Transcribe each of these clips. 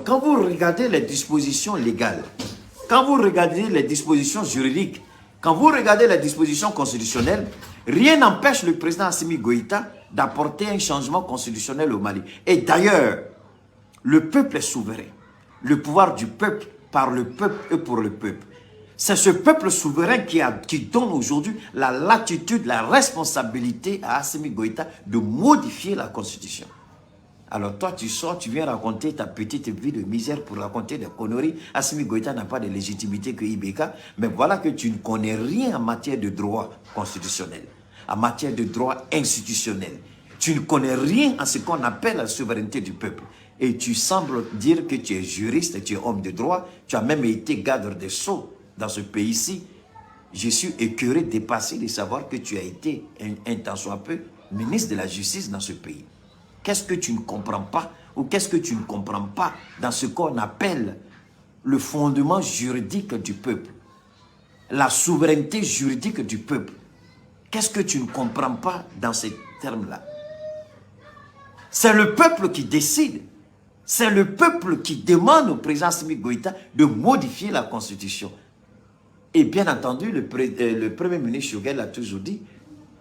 Donc, quand vous regardez les dispositions légales, quand vous regardez les dispositions juridiques, quand vous regardez les dispositions constitutionnelles, rien n'empêche le président Assimi Goïta d'apporter un changement constitutionnel au Mali. Et d'ailleurs, le peuple est souverain. Le pouvoir du peuple, par le peuple et pour le peuple. C'est ce peuple souverain qui donne aujourd'hui la latitude, la responsabilité à Assimi Goïta de modifier la constitution. Alors toi, tu sors, tu viens raconter ta petite vie de misère pour raconter des conneries. Assimi Goïta n'a pas de légitimité que Ibeka, mais voilà que tu ne connais rien en matière de droit constitutionnel, en matière de droit institutionnel. Tu ne connais rien en ce qu'on appelle la souveraineté du peuple. Et tu sembles dire que tu es juriste, tu es homme de droit, tu as même été garde des sceaux dans ce pays-ci. Je suis écœuré, dépassé de savoir que tu as été, un temps soit peu, ministre de la Justice dans ce pays. Qu'est-ce que tu ne comprends pas ou qu'est-ce que tu ne comprends pas dans ce qu'on appelle le fondement juridique du peuple, la souveraineté juridique du peuple? Qu'est-ce que tu ne comprends pas dans ces termes-là? C'est le peuple qui décide. C'est le peuple qui demande au président Assimi Goïta de modifier la constitution. Et bien entendu, le premier ministre Choguel a toujours dit,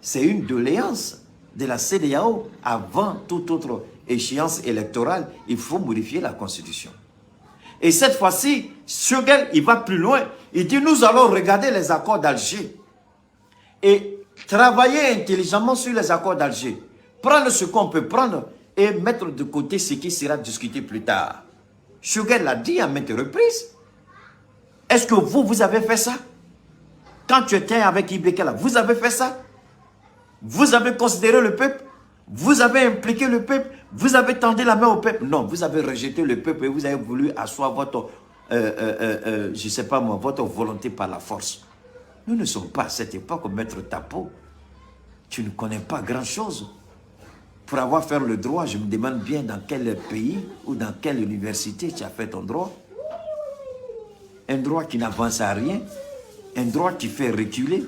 c'est une doléance de la CEDEAO avant toute autre échéance électorale, il faut modifier la constitution. Et cette fois-ci, Choguel, il va plus loin. Il dit, nous allons regarder les accords d'Alger et travailler intelligemment sur les accords d'Alger. Prendre ce qu'on peut prendre et mettre de côté ce qui sera discuté plus tard. Choguel l'a dit à maintes reprises. Est-ce que vous avez fait ça? Quand tu étais avec Ibeka, vous avez fait ça? Vous avez considéré le peuple? Vous avez impliqué le peuple? Vous avez tendu la main au peuple? Non, vous avez rejeté le peuple et vous avez voulu asseoir votre, je ne sais pas moi, votre volonté par la force. Nous ne sommes pas à cette époque, maître Tapo. Tu ne connais pas grand-chose. Pour avoir fait le droit, je me demande bien dans quel pays ou dans quelle université tu as fait ton droit. Un droit qui n'avance à rien, un droit qui fait reculer,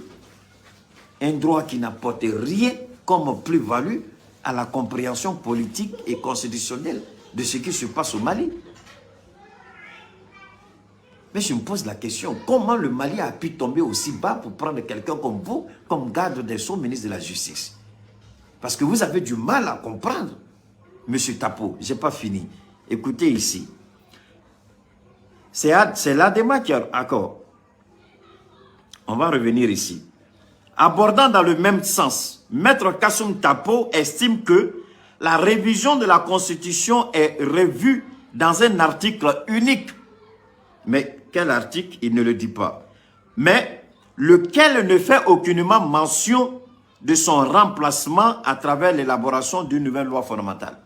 un droit qui n'apporte rien comme plus-value à la compréhension politique et constitutionnelle de ce qui se passe au Mali. Mais je me pose la question, comment le Mali a pu tomber aussi bas pour prendre quelqu'un comme vous, comme garde des Sceaux, ministre de la Justice? Parce que vous avez du mal à comprendre. Monsieur Tapo, je n'ai pas fini. Écoutez ici. C'est l'ADEMA qui a... D'accord. On va revenir ici. Abordant dans le même sens, Maître Kassoum Tapo estime que la révision de la Constitution est revue dans un article unique. Mais quel article? Il ne le dit pas. Mais lequel ne fait aucunement mention de son remplacement à travers l'élaboration d'une nouvelle loi fondamentale.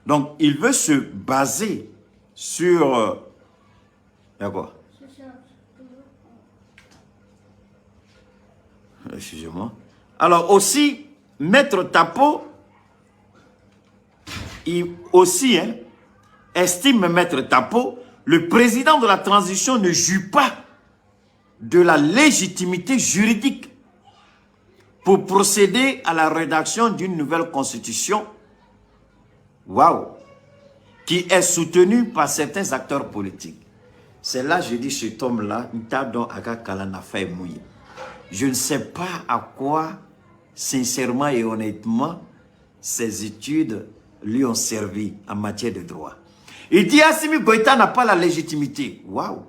Donc, il veut se baser sur... D'accord. Excusez-moi. Alors aussi, Maître Tapo, il aussi estime, Maître Tapo, le président de la transition ne jouit pas de la légitimité juridique pour procéder à la rédaction d'une nouvelle constitution, waouh, qui est soutenue par certains acteurs politiques. C'est là, je dis, cet homme-là, je ne sais pas à quoi, sincèrement et honnêtement, ses études lui ont servi en matière de droit. Il dit Assimi Goïta n'a pas la légitimité. Waouh!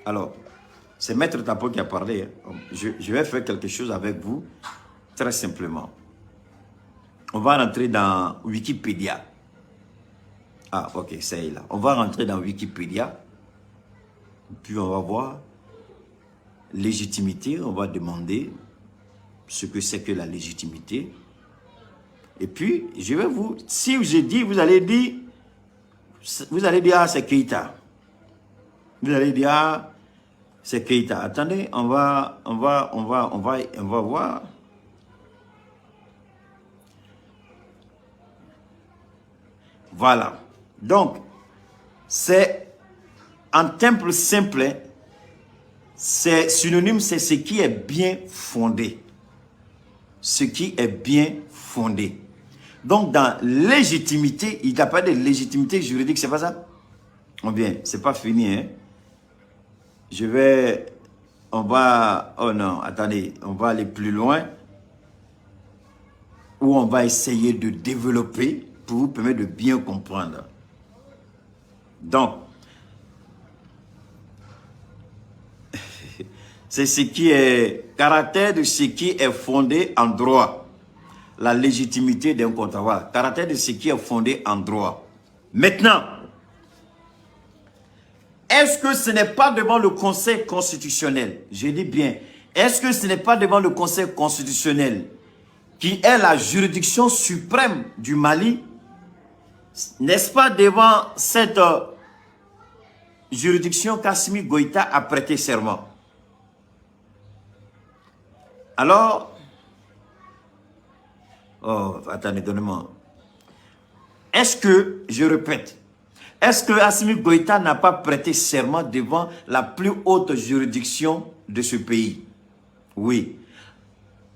Alors, c'est Maître Tapo qui a parlé. Je vais faire quelque chose avec vous, très simplement. On va rentrer dans Wikipédia. Ah, ok, c'est là. On va rentrer dans Wikipédia. Puis on va voir légitimité. On va demander ce que c'est que la légitimité. Et puis, je vais vous... Si je dis, vous allez dire, ah, c'est Keïta. Vous allez dire, ah, c'est Keïta. Attendez, on va voir. Voilà. Donc, c'est en termes simples, c'est synonyme, c'est ce qui est bien fondé. Ce qui est bien fondé. Donc, dans légitimité, il n'y a pas de légitimité juridique, c'est pas ça? Ou bien, c'est pas fini, hein? On va, oh non, attendez, on va aller plus loin, où on va essayer de développer pour vous permettre de bien comprendre. Donc, c'est ce qui est, caractère de ce qui est fondé en droit. La légitimité d'un contrat. Voilà. Caractère de ce qui est fondé en droit. Maintenant, est-ce que ce n'est pas devant le Conseil constitutionnel? Je dis bien, est-ce que ce n'est pas devant le Conseil constitutionnel qui est la juridiction suprême du Mali? N'est-ce pas devant cette juridiction qu'Assimi Goïta a prêté serment? Alors, oh, attendez, donnez-moi. Est-ce que, je répète, est-ce que Assimi Goïta n'a pas prêté serment devant la plus haute juridiction de ce pays? Oui.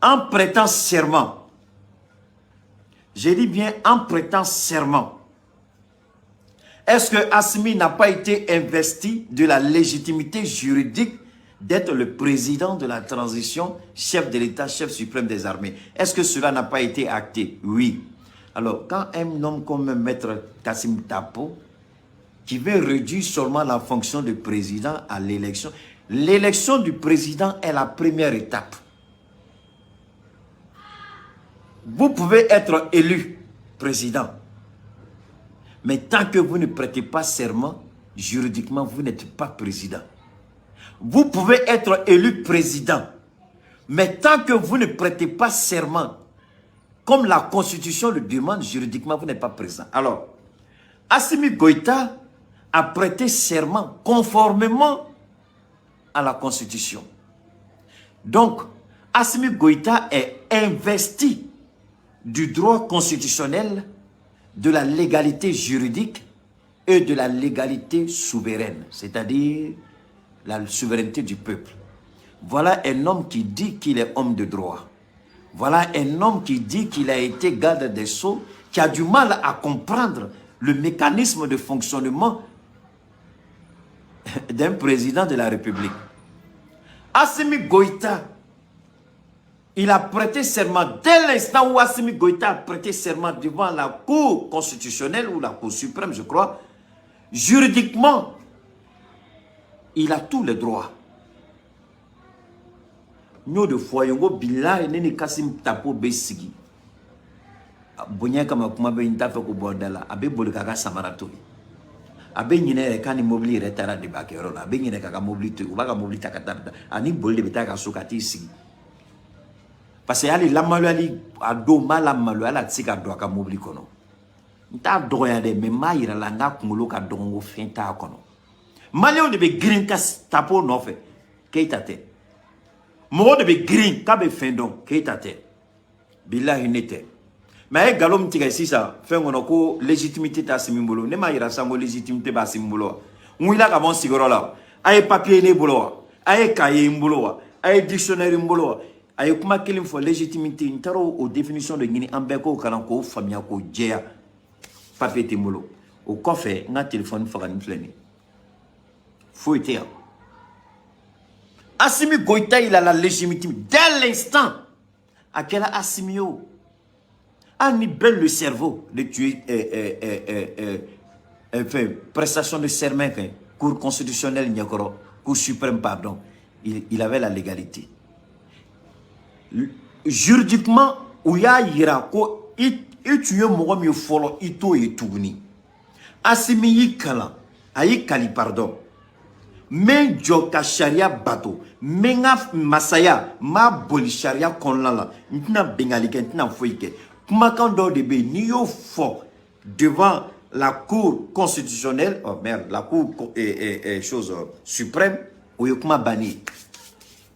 En prêtant serment, j'ai dit bien en prêtant serment, est-ce que Assimi n'a pas été investi de la légitimité juridique d'être le président de la transition, chef de l'État, chef suprême des armées? Est-ce que cela n'a pas été acté? Oui. Alors, quand un homme comme Maître Kassim Tapo, qui veut réduire seulement la fonction de président à l'élection du président est la première étape. Vous pouvez être élu président, mais tant que vous ne prêtez pas serment, juridiquement, vous n'êtes pas président. Vous pouvez être élu président, mais tant que vous ne prêtez pas serment, comme la Constitution le demande, juridiquement, vous n'êtes pas président. Alors, Assimi Goïta a prêté serment conformément à la Constitution. Donc, Assimi Goïta est investi du droit constitutionnel, de la légalité juridique et de la légalité souveraine, c'est-à-dire la souveraineté du peuple. Voilà un homme qui dit qu'il est homme de droit. Voilà un homme qui dit qu'il a été garde des Sceaux, qui a du mal à comprendre le mécanisme de fonctionnement d'un président de la République. Assimi Goïta, il a prêté serment dès l'instant où Assimi Goïta a prêté serment devant la Cour constitutionnelle ou la Cour suprême, je crois. Juridiquement, il a tous les droits. Nous de foyongo bila nene Kassim Tapo besigi. Bonya kama kuma be ntafe ko bordela abe bolika samarato. Abe nyine ka ni mobili retara de bakero na abe nyine ka mobili to ba ka mobili takata ani bolde betaka sokati sigi. Parce que ali lamalu ali ado malamalu ala tsika do ka mobili kono. Nta doya de me mayira la nga kumulo ka dongo fenta kono. Malio de be green kas Tapo no fe keita te. Mo de be green ka be fendon keita te. Billahi nete. Mais galom tiga ici ça fait on ko légitimité ta simbolo ne ma ira sango légitimité ba simbolo. Ngila ka bon sigoro la. Ay papier ne bolo. Ay cahier mbolo. Ay dictionnaire mbolo. Ay kuma kelim fo légitimité ntaro aux définitions de ngini ambeko kana ko famia ko djea. Papier timbolo. Au coffre nga téléphone fakani fleni. Faut être. Assimi Goïta, il a la légitimité dès l'instant à quel Assimio a mis belle le cerveau de tuer prestation de serment, Cour constitutionnelle, Cour suprême, pardon. Il avait la légalité. Juridiquement, où il y a Irako, il tue mon mieux follow, il est tourné. Assimi Yikala, Ayikali, pardon. Men joka sharia bato menga masaya ma boli sharia konlala ntina bengali ke ntina foike kuma kan do de be ni yo fo devant la cour constitutionnelle, oh merde, la cour chose suprême ou kuma bani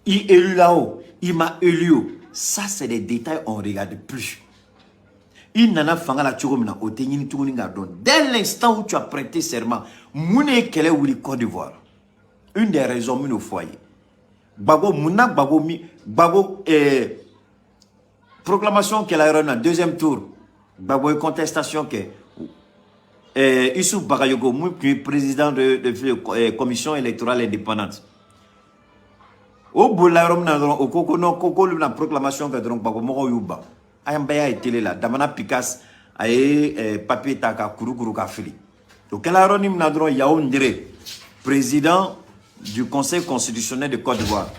il élu là-haut, il m'a élu. Ça c'est des détails on regarde plus. Il n'en a fanga la tchoromina o tenyini tuninga don dès l'instant où tu as prêté serment mune kele wuli Côte d'Ivoire. Une des raisons au foyer. Bago Mouna Bago proclamation qu'elle a eu dans deuxième tour. Baboy contestation que Issouf Bagayogo, président de la commission électorale indépendante. Au bout de la proclamation que Bago Yuba, Ayambaya est télé là, Damana Picasso, Aye papier Taka Kuru Kafili. Donc, Kelaronim Nadron Yaoundre, président du Conseil constitutionnel de Côte d'Ivoire.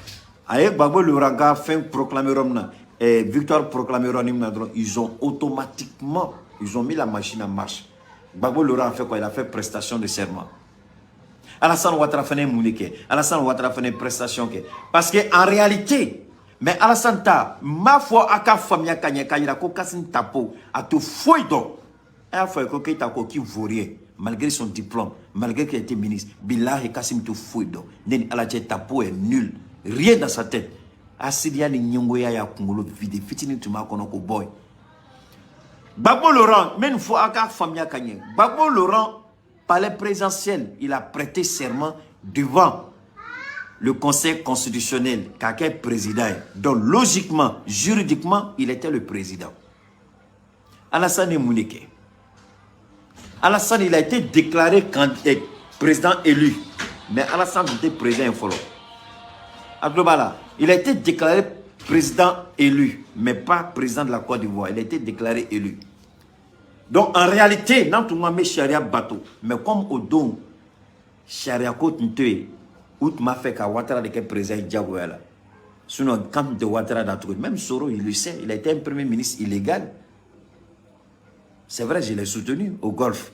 Aye Babo Louraga fait proclamer Romna, victoire proclamée Ronim Nadron, ils ont automatiquement, ils ont mis la machine en marche. Babo Laurent a fait quoi? Il a fait prestation de serment. Alassane Ouattara fait mounike. Alassane Ouattara fait prestation. Parce qu'en réalité, mais Alassane ta, ma foi, aka famia kanya kanya ko kasin tapo, a tout fouille donc. Et a fait que ta ko qui vaurien, malgré son diplôme, malgré qu'il était ministre, Billah et Kassim tout fouille donc. Nen Aladje tapo est nul. Rien dans sa tête. Asidia ni nyongoya ya kungolo vide. Fitini tuma konoko boy. Gbagbo Laurent, même une fois à Famia Kanye, Gbagbo Laurent, palais présidentiel, il a prêté serment devant le Conseil constitutionnel, Kake président. Donc logiquement, juridiquement, il était le président. Alassane Mounike. Alassane, il a été déclaré président élu. Mais Alassane était président infolo. Aglobala, il a été déclaré président élu, mais pas président de la Côte d'Ivoire. Il a été déclaré élu. Donc, en réalité, dans tout le monde, charia bateau. Mais comme au don, charia côte n'était, où tu m'as fait qu'à Ouattara de quel président Diagoya. Sinon, quand de Ouattara dans tout, même Soro, il le sait, il a été un premier ministre illégal. C'est vrai, je l'ai soutenu au Golfe.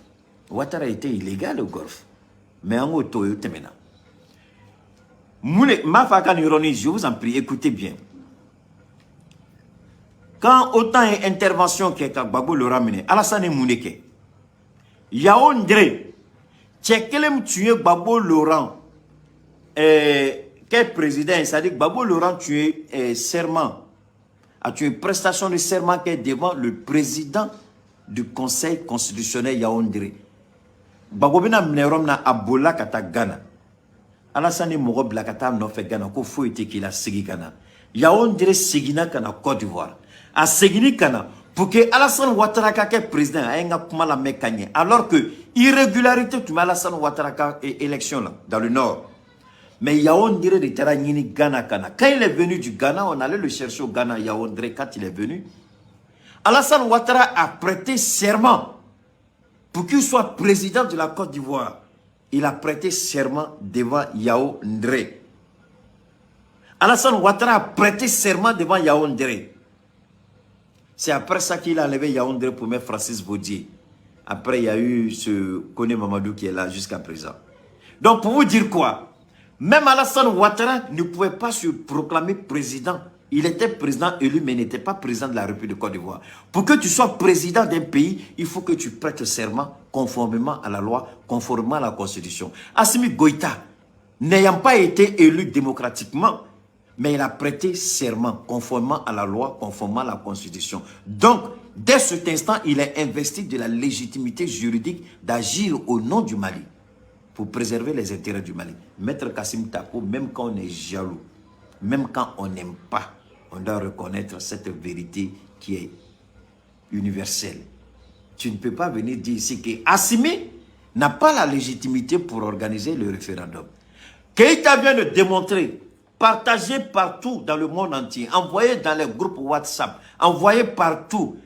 Ouattara était illégal au Golfe. Mais en auto, il était maintenant. Ma fakan ironie, je vous en prie, écoutez bien. Quand autant d'interventions que Gbagbo le ramené, Alassane Mouneke, Yaoundé, Tchekelem tué Gbagbo Laurent, quel président, c'est-à-dire Gbagbo Laurent tué serment, a tué prestation de serment qui est devant le président du Conseil constitutionnel Yaoundé. Gbagbo Bina Mnerom na Abola Kata Ghana. Alassane Mogo Blakata no fait Ghana, ko faut été qu'il a Sigi Ghana. Yaoundé Sigina Kana Côte d'Ivoire. A Segini Kana, pour que Alassane Ouattara kake président a kuma la mécanique. Alors que irrégularité tu mets Alassane Ouattara élection là dans le nord. Mais Yaoundé de Terranini Ghana Kana. Quand il est venu du Ghana, on allait le chercher au Ghana Yaoundé quand il est venu. Alassane Ouattara a prêté serment pour qu'il soit président de la Côte d'Ivoire. Il a prêté serment devant Yaoundé. Alassane Ouattara a prêté serment devant Yaoundé. C'est après ça qu'il a enlevé Yaoundé pour mettre Francis Baudier. Après, il y a eu ce Kone Mamadou qui est là jusqu'à présent. Donc, pour vous dire quoi? Même Alassane Ouattara ne pouvait pas se proclamer président. Il était président élu, mais n'était pas président de la République de Côte d'Ivoire. Pour que tu sois président d'un pays, il faut que tu prêtes serment conformément à la loi, conformément à la Constitution. Assimi Goïta, n'ayant pas été élu démocratiquement, mais il a prêté serment conformément à la loi, conformément à la Constitution. Donc, dès cet instant, il est investi de la légitimité juridique d'agir au nom du Mali pour préserver les intérêts du Mali. Maître Kassim Tako, même quand on est jaloux, même quand on n'aime pas, on doit reconnaître cette vérité qui est universelle. Tu ne peux pas venir dire ici que Assimi n'a pas la légitimité pour organiser le référendum. Keïta vient de démontrer, partagé partout dans le monde entier, envoyé dans les groupes WhatsApp, envoyé partout,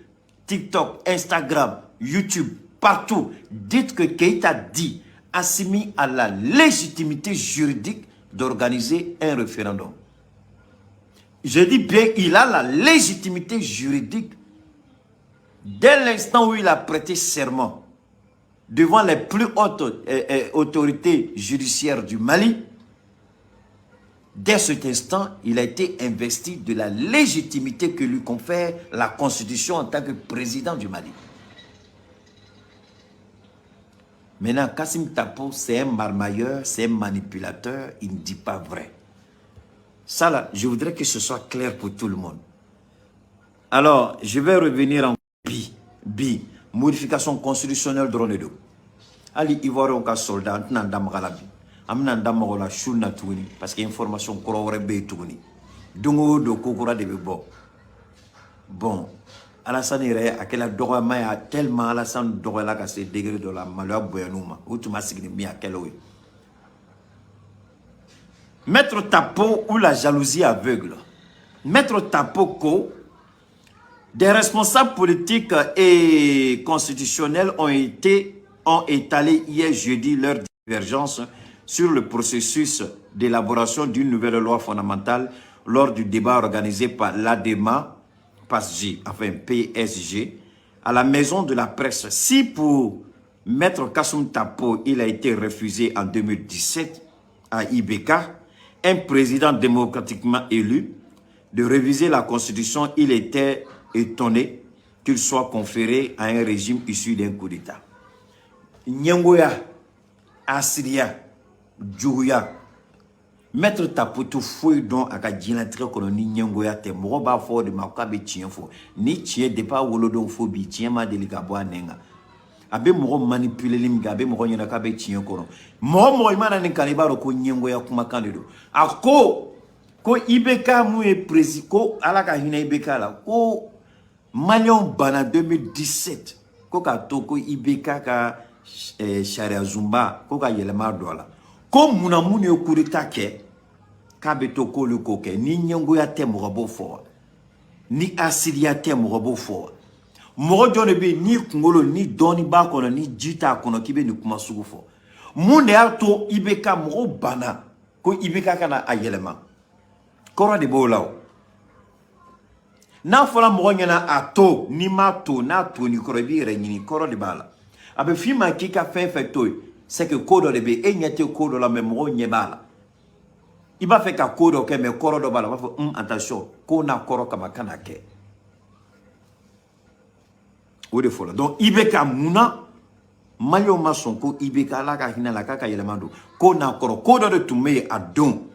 TikTok, Instagram, YouTube, partout. Dites que Keïta dit, Assimi a la légitimité juridique d'organiser un référendum. Je dis bien, il a la légitimité juridique dès l'instant où il a prêté serment devant les plus hautes autorités judiciaires du Mali. Dès cet instant, il a été investi de la légitimité que lui confère la Constitution en tant que président du Mali. Maintenant, Kassim Tapo, c'est un marmailleur, c'est un manipulateur, il ne dit pas vrai. Ça là, je voudrais que ce soit clair pour tout le monde. Alors, je vais revenir en modification constitutionnelle de Ronedo. Ali Ivoire on soldat, n'andam galabi. Amna ndam la shuna tuni parce que information korore be tuni. Dungo do kokora de bo. Bon, Alassane yɛrɛ a kɛla dɔgɔyama ye a tellement Alassane dɔgɔyala ka se degré dɔ la maloya bonyanu ma o tun ma sigi ni min a kɛla o ye. Maître Tapo ou la jalousie aveugle. Maître Tapo ko des responsables politiques et constitutionnels ont étalé hier jeudi leur divergence sur le processus d'élaboration d'une nouvelle loi fondamentale lors du débat organisé par l'ADEMA, enfin PSG, à la maison de la presse. Si pour Maître Kassoum Tapo, il a été refusé en 2017 à IBK, un président démocratiquement élu, de réviser la constitution, il était étonné qu'il soit conféré à un régime issu d'un coup d'État. Nyengoya, Asiria, Djouya, Maître Taputu fouille donc à Kadjinatre Koloni Nyengoya te Moroba fort de Makabe Tienfo, ni Tien de pas Wolodon phobie, Tien ma délicaboa nenga. Abe Moro manipulé limga, Abe Moro Yanakabe Tien Kono. Moro Imana Nenkanibaro ko Nyengoya Kumakandido. Ako, ko IBK mouye président, ko alaka hina IBK la, ko Malion Bana 2017, ko ka toko IBK ka Sharia Zumba, ko ka yelema dola. Ko munamouni yo kurita ke, ka beto ko le koke, ni Nyengoya te morobo fo, ni Asiria te morobo fo. Moro jone be ni kungolo, ni doni ba kono, ni jita kono kibe ni kumasugu fo. Mune ato IBK moro bana, ko IBK kana ayelema. Kora de bolao. Na fola moro nyana ato, ni mato, na to ni korobi renyini, kora de bala. Abe fima kika fin fetoy, c'est que kodo de be, e nyate kodo la me moro nyebala. Iba fait ka kodo ke me koro do bala, attention, ko na koro kama kanake. Ode fola. Donc IBK muna, malio mason ko IBK la ka hina la kaka yelemando. Ko na koro, kodo de tume a don.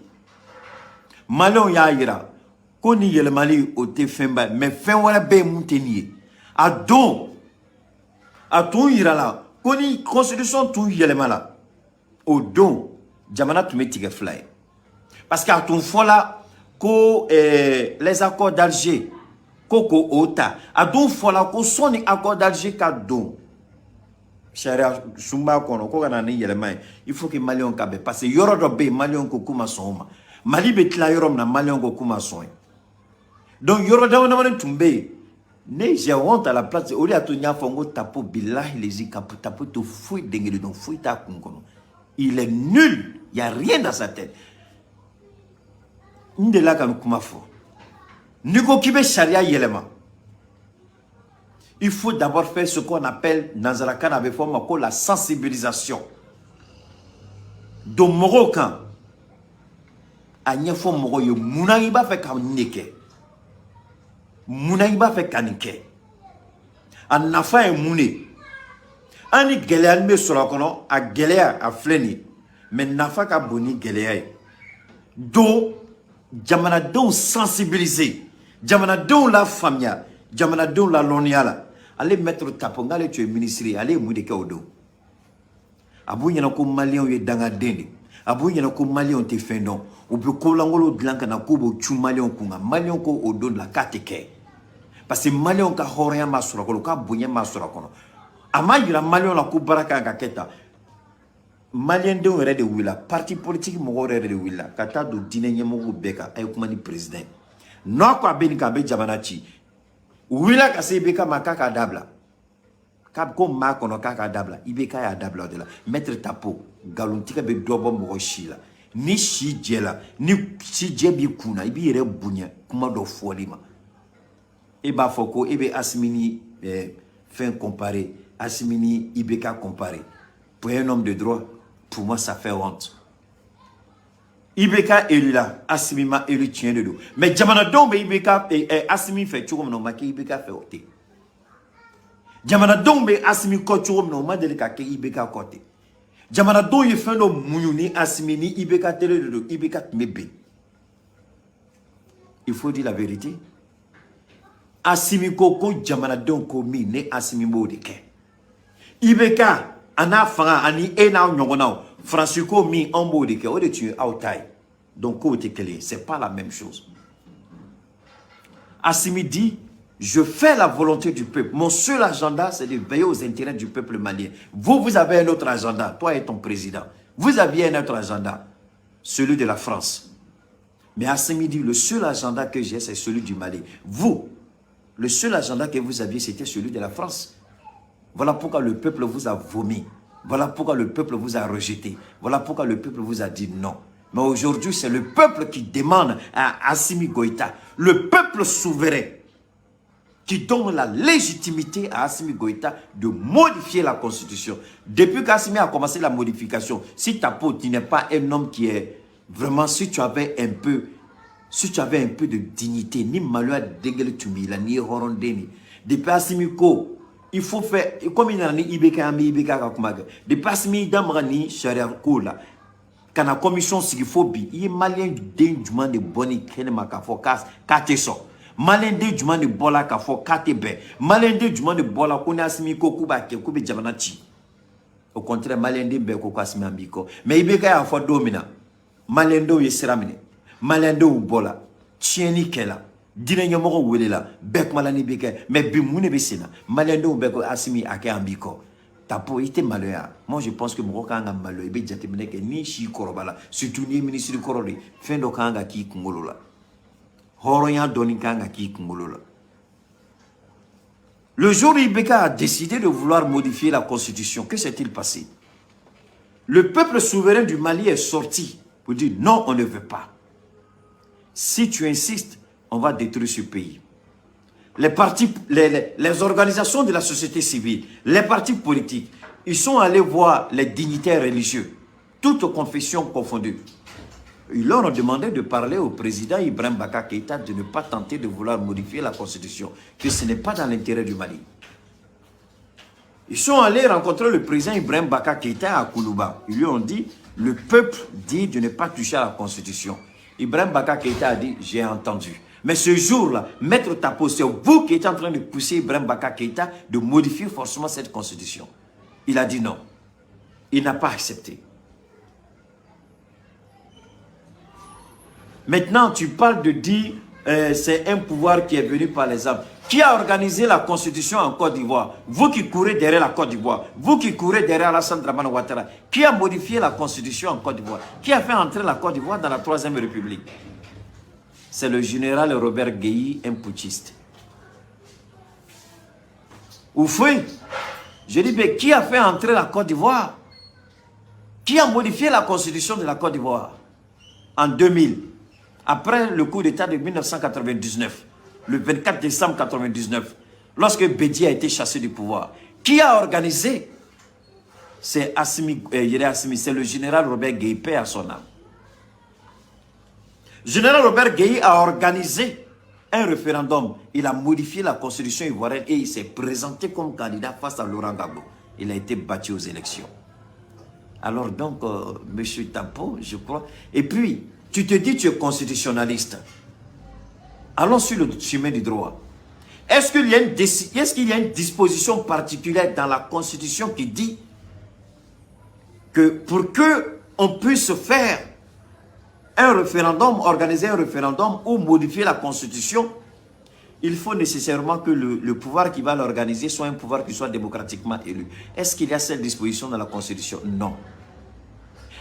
Malon ya ira ko ni yelemali o te femba mais fen wala be muteni a don a ton ira la ko ni constitution ton yelemala o don jamana tume tige fly parce que a ton fola ko les accords d'Alger koko ota a don fola ko soni accord d'Alger ka don Sharia Zumba kono ko kana ni yelemay il faut que Malion kabe parce que yoro do be Malion ko kuma soma Mali betla yorom na Malion go kuma soin. Donc yoro dawana manen tumbe. Ne j'ai honte à la place au lieu à tonya fongo tapo billahi les ikapu tapo to fouille dengeli donc fouille ta kunkono. Il est nul, il y a rien dans sa tête. Ndela kan kuma fo. Niko kibe sharia yelema. Il faut d'abord faire ce qu'on appelle dans la canne avec forme la sensibilisation. Donc Marocain anya fo mogo yo munaiba fe kanike munaiba fe kanike an nafa e mune ani gelean me sura kono a gelea a fleni mais nafa ka boni gelea do jamana don sensibiliser jamana don la famia jamana don la loniala allez mettre tapongale tu es ministre allez mu de kawdo abunya na ko malien ye danga dende abunya na ko malien te fendon ou be ko langolo dlanka na kubo chu malien kunga malien ko odo la kateke parce que malien ka horia masura ko ka bunya masura kono amayira malien la ko baraka ka keta malien de were de wila parti politique mo were de wila kata do dine nyemo beka ay kuma ni president no ko abeni ka be jamanachi wila ka se beka makaka dabla kab ko ma kono kaka dabla ibeka ya dabla de la maître tapo galuntika be dobo mo shila ni si jela ni si jebi kuna ibi yere bunya kuma do folima e ba foko ebe asmini fin comparé asmini ibeka comparé pour un homme de droit pour moi ça fait honte ibeka élu là asmima élu tient de dos mais jamana dombe ibeka asmi fait chouko no maki ibeka fait oté jamana dombe asmi ko chouko no madelika ke ibeka côté jamana do ye fendo muyuni asmini ibeka tele de ibeka mebe. Il faut dire la vérité. Asimi ko jamana don ko mi ne asimi modike. Ibeka ana fanga ani ena nyongona Francisco mi en modike o de tu outai. Donc ko te kele, c'est pas la même chose. Asimi dit Je fais la volonté du peuple. Mon seul agenda, c'est de veiller aux intérêts du peuple malien. Vous, vous avez un autre agenda. Toi et ton président. Vous aviez un autre agenda. Celui de la France. Mais Assimi dit, le seul agenda que j'ai, c'est celui du Mali. Vous, le seul agenda que vous aviez, c'était celui de la France. Voilà pourquoi le peuple vous a vomi. Voilà pourquoi le peuple vous a rejeté. Voilà pourquoi le peuple vous a dit non. Mais aujourd'hui, c'est le peuple qui demande à Assimi Goïta, le peuple souverain, qui donne la légitimité à Assimi Goïta de modifier la constitution. Depuis qu'Assimi a commencé la modification, si ta peau, tu n'es pas un homme qui est vraiment, si tu avais un peu de dignité, ni malheur dégel tumila, ni horondeni, depuis Assimi Ko, il faut faire, comme il y a ni Ibeka, depuis Assimi Damrani, Sharia Kola, quand la commission sigifobi, il y a malien du man de boni, kenema kafo, kate so. Malende du man de bola kafo kate be. Malende du man de bola kone Assimi ko kuba ke kube jabanachi. Au contraire, malende be ko Assimi ambiko. Mais ibeka ya fo domina. Malendo yesiramine. Malendo bola. Tieni kela. Dine nyamoko welela. Bek malani beke. Mais bimune besina. Malendo beko Assimi ake ambiko. Tapo ite maloya. Moi je pense que mon kanga malo ebe jatemene ke ni shi korobala. Surtout ni ministre korori. Fin do kanga ki kungolola. Le jour où Ibeka a décidé de vouloir modifier la constitution, que s'est-il passé? Le peuple souverain du Mali est sorti pour dire non, on ne veut pas. Si tu insistes, on va détruire ce pays. Les partis, les organisations de la société civile, les partis politiques, ils sont allés voir les dignitaires religieux, toutes confessions confondues. Ils leur ont demandé de parler au président Ibrahim Baka Keïta de ne pas tenter de vouloir modifier la constitution, que ce n'est pas dans l'intérêt du Mali. Ils sont allés rencontrer le président Ibrahim Baka Keïta à Koulouba. Ils lui ont dit, le peuple dit de ne pas toucher à la constitution. Ibrahim Baka Keïta a dit, j'ai entendu. Mais ce jour-là, Maître Tapo, c'est vous qui êtes en train de pousser Ibrahim Baka Keïta de modifier forcément cette constitution. Il a dit non. Il n'a pas accepté. Maintenant, tu parles de dire c'est un pouvoir qui est venu par les hommes. Qui a organisé la constitution en Côte d'Ivoire? Vous qui courez derrière la Côte d'Ivoire. Vous qui courez derrière Alassane Dramane Ouattara. Qui a modifié la constitution en Côte d'Ivoire? Qui a fait entrer la Côte d'Ivoire dans la 3e République? C'est le général Robert Gueye, un putschiste. Oufoué, je dis, mais qui a fait entrer la Côte d'Ivoire? Qui a modifié la constitution de la Côte d'Ivoire en 2000? Après le coup d'État de 1999, le 24 décembre 1999, lorsque Bédi a été chassé du pouvoir, qui a organisé? C'est Assimi, c'est le général Robert Gueye, paix à son âme. Le général Robert Gueye a organisé un référendum. Il a modifié la constitution ivoirienne et il s'est présenté comme candidat face à Laurent Gbagbo. Il a été battu aux élections. Alors donc, M. Tapo, je crois. Et puis, tu te dis tu es constitutionnaliste. Allons sur le chemin du droit. Est-ce qu'il y a une disposition particulière dans la Constitution qui dit que pour qu'on puisse faire un référendum, organiser un référendum ou modifier la Constitution, il faut nécessairement que le pouvoir qui va l'organiser soit un pouvoir qui soit démocratiquement élu. Est-ce qu'il y a cette disposition dans la Constitution? Non.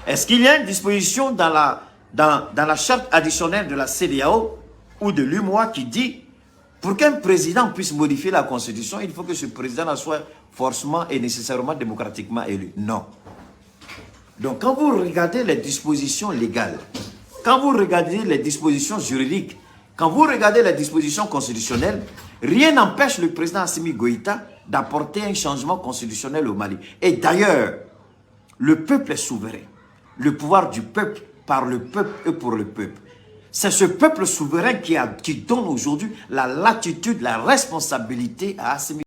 Est-ce qu'il y a une disposition dans la charte additionnelle de la CEDEAO ou de l'UMOA qui dit pour qu'un président puisse modifier la Constitution, il faut que ce président soit forcément et nécessairement démocratiquement élu? Non. Donc quand vous regardez les dispositions légales, quand vous regardez les dispositions juridiques, quand vous regardez les dispositions constitutionnelles, rien n'empêche le président Assimi Goïta d'apporter un changement constitutionnel au Mali. Et d'ailleurs, le peuple est souverain. Le pouvoir du peuple, par le peuple et pour le peuple. C'est ce peuple souverain qui donne aujourd'hui la latitude, la responsabilité à Assimi